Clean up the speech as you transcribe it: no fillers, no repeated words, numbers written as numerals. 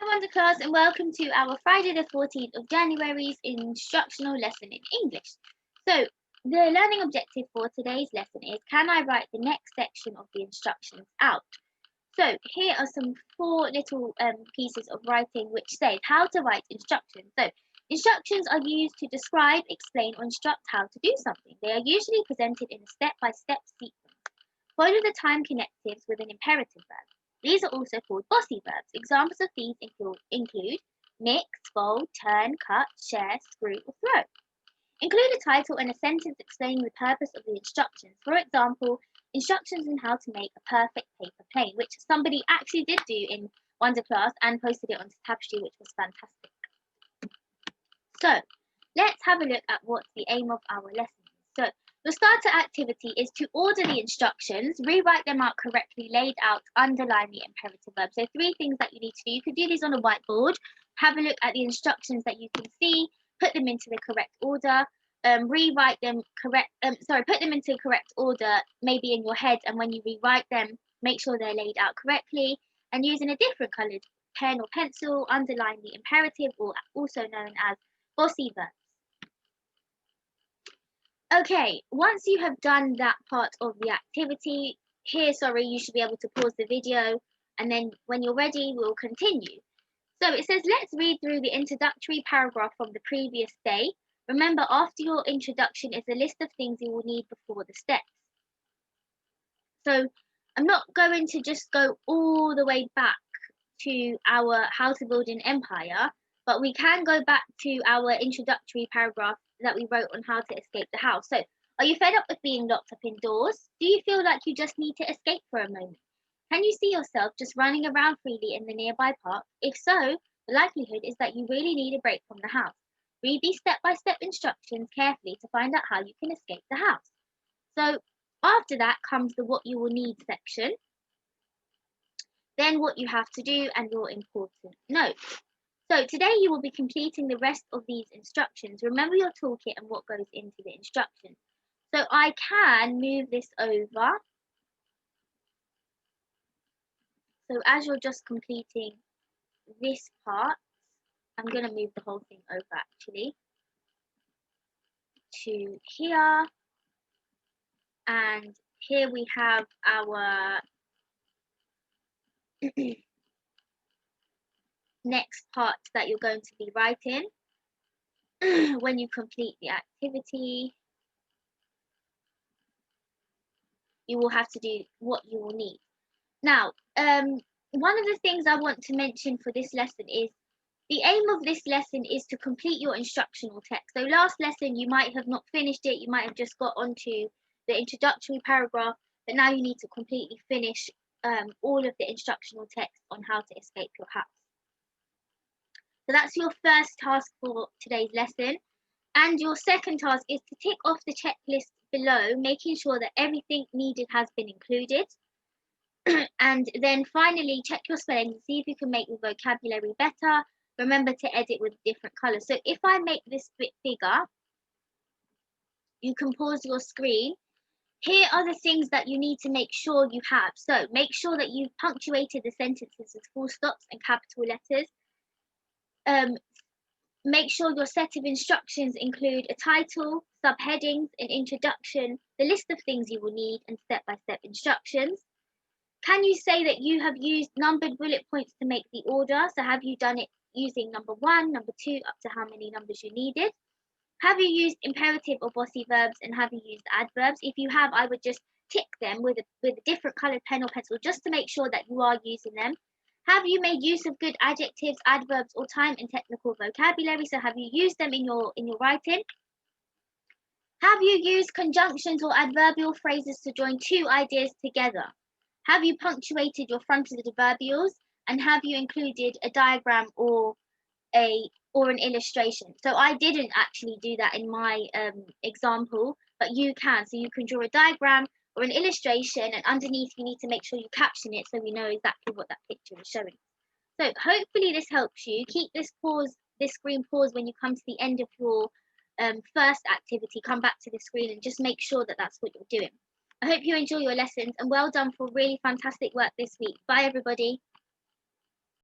Wonder class, and welcome to our Friday the 14th of January's instructional lesson in English. So the learning objective for today's lesson is, can I write the next section of the instructions out? So here are some four little pieces of writing which says how to write instructions. So instructions are used to describe, explain or instruct how to do something. They are usually presented in a step-by-step sequence. Follow the time connectives with an imperative verb. These are also called bossy verbs. Examples of these include mix, fold, turn, cut, share, screw, or throw. Include a title and a sentence explaining the purpose of the instructions. For example, instructions on how to make a perfect paper plane, which somebody actually did do in Wonder class and posted it onto Tapestry, which was fantastic. So let's have a look at what the aim of our lesson is. So your starter activity is to order the instructions, rewrite them out correctly, laid out, underline the imperative verb. So three things that you need to do. You could do these on a whiteboard, have a look at the instructions that you can see, put them into the correct order, rewrite them put them into correct order, maybe in your head, and when you rewrite them, make sure they're laid out correctly, and using a different coloured pen or pencil, underline the imperative, or also known as bossy verbs. Okay, once you have done that part of the activity, you should be able to pause the video, and then when you're ready, we'll continue. So it says, let's read through the introductory paragraph from the previous day. Remember, after your introduction is a list of things you will need before the steps. So I'm not going to just go all the way back to our How to Build an Empire, but we can go back to our introductory paragraph that we wrote on how to escape the house. So, are you fed up with being locked up indoors? Do you feel like you just need to escape for a moment? Can you see yourself just running around freely in the nearby park? If so, the likelihood is that you really need a break from the house. Read these step-by-step instructions carefully to find out how you can escape the house. So, after that comes the what you will need section. Then what you have to do and your important notes. So today you will be completing the rest of these instructions. Remember your toolkit and what goes into the instructions. So I can move this over. So as you're just completing this part, I'm going to move the whole thing over actually to here. And here we have our next part that you're going to be writing when you complete the activity. You will have to do what you will need. Now, one of the things I want to mention for this lesson is the aim of this lesson is to complete your instructional text. So last lesson, you might have not finished it. You might have just got onto the introductory paragraph, but now you need to completely finish all of the instructional text on how to escape your house. So that's your first task for today's lesson. And your second task is to tick off the checklist below, making sure that everything needed has been included. And then finally, check your spelling to see if you can make the vocabulary better. Remember to edit with different colours. So if I make this bit bigger, you can pause your screen. Here are the things that you need to make sure you have. So make sure that you've punctuated the sentences with full stops and capital letters. Make sure your set of instructions include a title, subheadings, an introduction, the list of things you will need, and step-by-step instructions. Can you say that you have used numbered bullet points to make the order? So have you done it using number 1, number 2, up to how many numbers you needed? Have you used imperative or bossy verbs, and have you used adverbs? If you have, I would just tick them with a different coloured pen or pencil just to make sure that you are using them. Have you made use of good adjectives, adverbs, or time and technical vocabulary? So have you used them in your writing? Have you used conjunctions or adverbial phrases to join two ideas together? Have you punctuated your fronted adverbials? And have you included a diagram or an illustration? So I didn't actually do that in my example, but you can. So you can draw a diagram or an illustration, and underneath you need to make sure you caption it so we know exactly what that picture is showing. So hopefully this helps you. Keep this screen paused when you come to the end of your first activity. Come back to the screen and just make sure that that's what you're doing. I hope you enjoy your lessons, and well done for really fantastic work this week. Bye everybody.